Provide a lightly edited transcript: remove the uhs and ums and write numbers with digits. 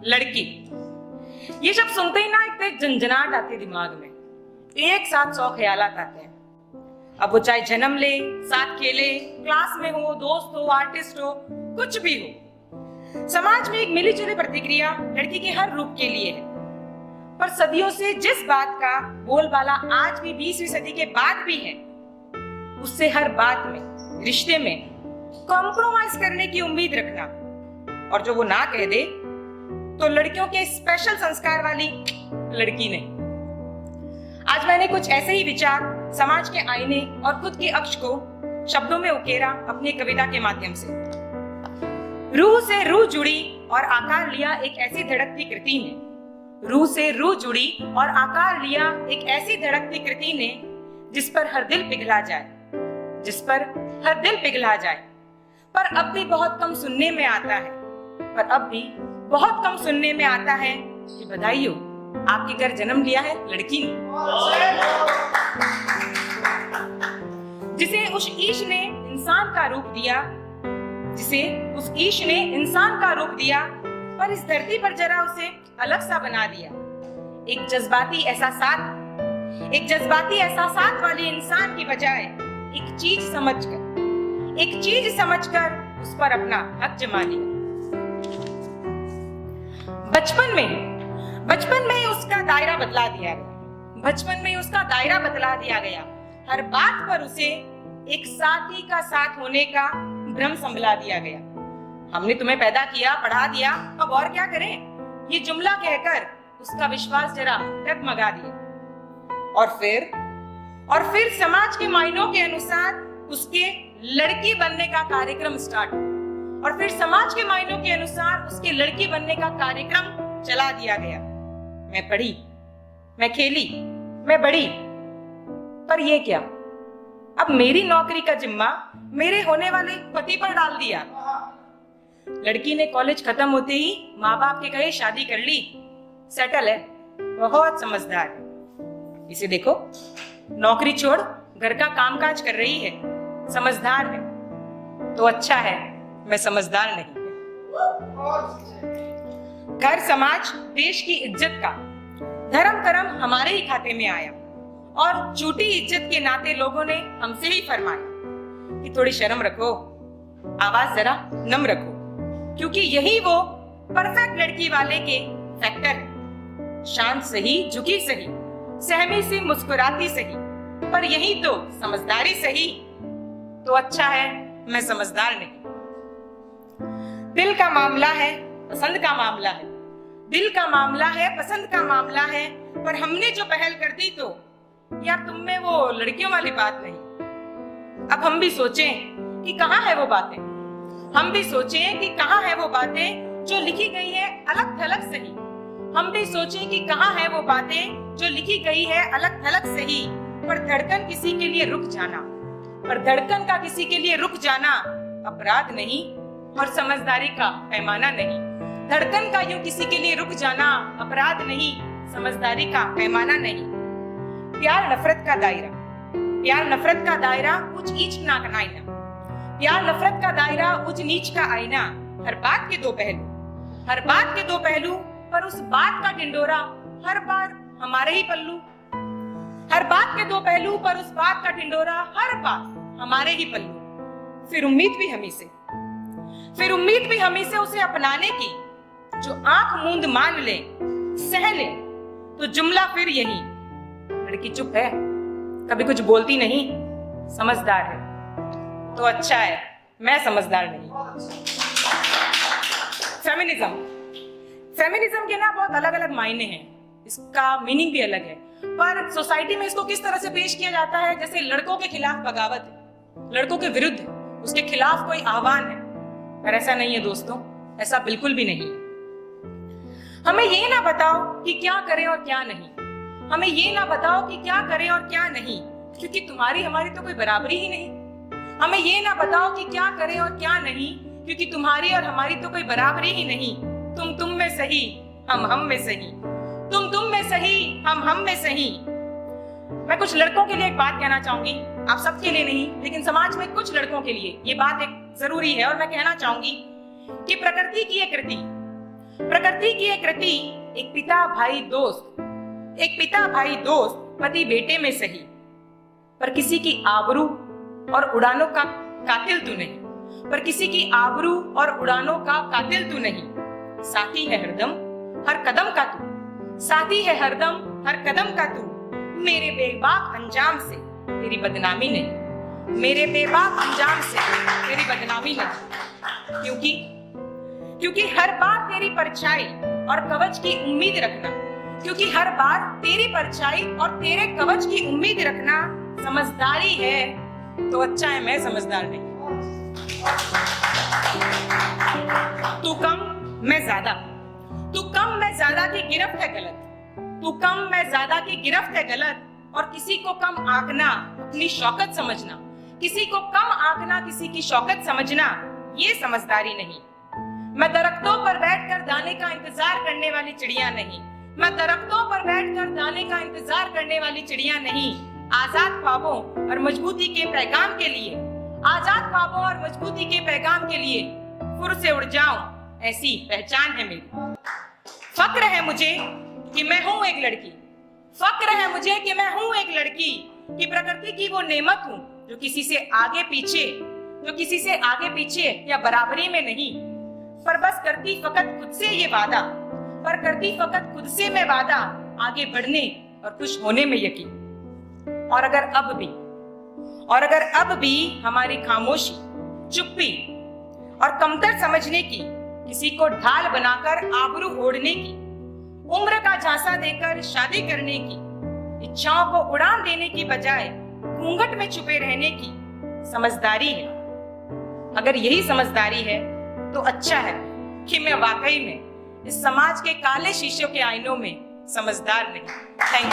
लड़की। ये शब्द सुनते ही ना एक झंझनाहट आती है दिमाग में, एक साथ 100 ख्यालात आते हैं। अब वो चाहे जन्म ले, साथ खेले, क्लास में हो, दोस्त हो, आर्टिस्ट हो, कुछ भी हो। समाज में एक मिली जुली प्रतिक्रिया लड़की के हर रूप के लिए है। पर सदियों से जिस बात का बोलबाला आज भी 20वीं सदी के बाद भी है, उससे हर बात में, रिश्ते में कॉम्प्रोमाइज करने की उम्मीद रखना, और जो वो ना कह दे तो लड़कियों के स्पेशल संस्कार वाली लड़की नहीं। आज मैंने कुछ ऐसे ही विचार समाज के आईने और खुद के अक्ष को शब्दों में उकेरा अपनी कविता के माध्यम से। रूह से रूह जुड़ी और आकार लिया एक ऐसी धड़कती कृति ने, रूह से रूह जुड़ी और आकार लिया एक ऐसी धड़कती कृति ने, जिस पर हर दिल पिघला जाए, जिस पर हर दिल पिघला जाए। पर अब भी बहुत कम सुनने में आता है, पर अब भी बहुत कम सुनने में आता है कि बधाई हो, आपके घर जन्म लिया है लड़की ने। जिसे उस ईश ने इंसान का रूप दिया, जिसे उस ईश ने इंसान का रूप दिया, पर इस धरती पर जरा उसे अलग सा बना दिया। एक जज्बाती एहसासात वाले इंसान की बजाय एक चीज समझकर उस पर अपना हक जमा लिया। बचपन में उसका दायरा बदला दिया गया, बचपन में उसका दायरा बदला दिया गया। हर बात पर उसे एक साथी का साथ होने का भ्रम संभला दिया गया। हमने तुम्हें पैदा किया, पढ़ा दिया, अब और क्या करें, ये जुमला कहकर उसका विश्वास जरा डगमगा दिया। और फिर समाज के मायनों के अनुसार उसके लड़की बनने का कार्यक्रम स्टार्ट, और फिर समाज के मायनों के अनुसार उसके लड़की बनने का कार्यक्रम चला दिया गया। मैं पढ़ी, मैं खेली, मैं बढ़ी, पर ये क्या, अब मेरी नौकरी का जिम्मा मेरे होने वाले पति पर डाल दिया। लड़की ने कॉलेज खत्म होते ही माँ बाप के कहे शादी कर ली, सेटल है, बहुत समझदार है। इसे देखो, नौकरी छोड़ घर का कामकाज कर रही है, समझदार है। तो अच्छा है मैं समझदार नहीं। घर, समाज, देश की इज्जत का धर्म कर्म हमारे ही खाते में आया, और झूठी इज्जत के नाते लोगों ने हमसे ही फरमाया कि थोड़ी शर्म रखो, आवाज जरा नम रखो, क्योंकि यही वो परफेक्ट लड़की वाले के फैक्टर है। शांत सही, झुकी सही, सहमी सी, मुस्कुराती सही, पर यही तो समझदारी सही। तो अच्छा है मैं समझदार नहीं। दिल का मामला है, पसंद का मामला है, दिल का मामला है, पसंद का मामला है, पर हमने जो पहल कर दी तो यार तुम में वो लड़कियों वाली बात नहीं। अब हम भी सोचें कि कहाँ है वो बातें, हम भी सोचें कि कहाँ है वो बातें जो लिखी गई है अलग थलग सही। हम भी सोचें कि कहाँ है वो बातें जो लिखी गई है अलग थलग सही। पर धड़कन किसी के लिए रुक जाना, पर धड़कन का किसी के लिए रुक जाना अपराध नहीं और समझदारी का पैमाना नहीं। धड़कन का यूं किसी के लिए रुक जाना अपराध नहीं, समझदारी का पैमाना नहीं। प्यार नफरत का दायरा, प्यार नफरत का दायरा उच्च नीच ना का आईना, प्यार नफरत का दायरा उच्च नीच का आईना। हर बात के दो पहलू, हर बात के दो पहलू, पर उस बात का ढिंडोरा हर बार हमारे ही पल्लू। हर बात के दो पहलू, पर उस बात का ढिंडोरा हर बार हमारे ही पल्लू। फिर उम्मीद भी हमी से उसे अपनाने की, जो आंख मूंद मान ले, सह ले, तो जुमला फिर यही, लड़की चुप है, कभी कुछ बोलती नहीं, समझदार है। तो अच्छा है मैं समझदार नहीं। फेमिनिज्म के ना बहुत अलग अलग मायने हैं, इसका मीनिंग भी अलग है, पर सोसाइटी में इसको किस तरह से पेश किया जाता है जैसे लड़कों के खिलाफ बगावत है, लड़कों के विरुद्ध है, उसके खिलाफ कोई आह्वान है। पर ऐसा नहीं है दोस्तों, ऐसा बिल्कुल भी नहीं है। हमें ये ना बताओ कि क्या करें और क्या नहीं, हमें ये ना बताओ कि क्या करें और क्या नहीं, क्योंकि तुम्हारी हमारी तो कोई बराबरी ही नहीं। हमें ये ना बताओ कि क्या करें और क्या नहीं, क्योंकि तुम्हारी और हमारी तो कोई बराबरी ही नहीं। तुम में सही, हम में सही, तुम में सही, हम में सही। मैं कुछ लड़कों के लिए एक बात कहना चाहूंगी, आप सबके लिए नहीं, लेकिन समाज में कुछ लड़कों के लिए ये बात एक जरूरी है, और मैं कहना चाहूंगी कि प्रकृति की ये कृति, प्रकृति की एक रति, एक पिता भाई दोस्त, पति बेटे में सही, पर किसी की आबरू और उड़ानों का कातिल तू नहीं, पर किसी की आबरू और उड़ानों का कातिल तू नहीं। साथी है हरदम हर कदम का तू, साथी है हरदम हर कदम का तू। मेरे बेबाक अंजाम से तेरी बदनामी नहीं, मेरे बेबाक अंजाम से तेरी बदनामी नहीं। क्योंकि हर बार तेरी परछाई और कवच की उम्मीद रखना, क्योंकि हर बार तेरी परछाई और तेरे कवच की उम्मीद रखना समझदारी है, तो अच्छा है मैं समझदार नहीं। तू कम मैं ज्यादा, तू कम मैं ज्यादा की गिरफ्त है गलत, तू कम मैं ज्यादा की गिरफ्त है गलत। और किसी को कम आंकना अपनी शौकत समझना, किसी को कम आंकना किसी की शौकत समझना, ये समझदारी नहीं। मैं दरख्तों पर बैठकर दाने का इंतजार करने वाली चिड़िया नहीं, मैं दरख्तों पर बैठकर दाने का इंतजार करने वाली चिड़िया नहीं। आजाद ख्वाबों और मजबूती के पैगाम के लिए, आजाद ख्वाबों और मजबूती के पैगाम के लिए फुर से उड़ जाऊं, ऐसी पहचान है मेरी। फक्र है मुझे कि मैं हूं एक लड़की, फक्र है मुझे कि मैं हूं एक लड़की, कि प्रकृति की वो नेमत हूं जो किसी से आगे पीछे या बराबरी में नहीं, पर बस करती फकत खुद से ये वादा, पर करती फकत खुद से मैं वादा, आगे बढ़ने और खुश होने में यकीन। और अगर अब भी हमारी खामोशी, चुप्पी और कमतर समझने की, किसी को ढाल बनाकर आबरू ओढ़ने की, उम्र का झांसा देकर शादी करने की, इच्छाओं को उड़ान देने की बजाय घूंघट में छुपे रहने की समझदारी है, अगर यही समझदारी है तो अच्छा है कि मैं वाकई में इस समाज के काले शीशों के आईनों में समझदार नहीं। Thank you.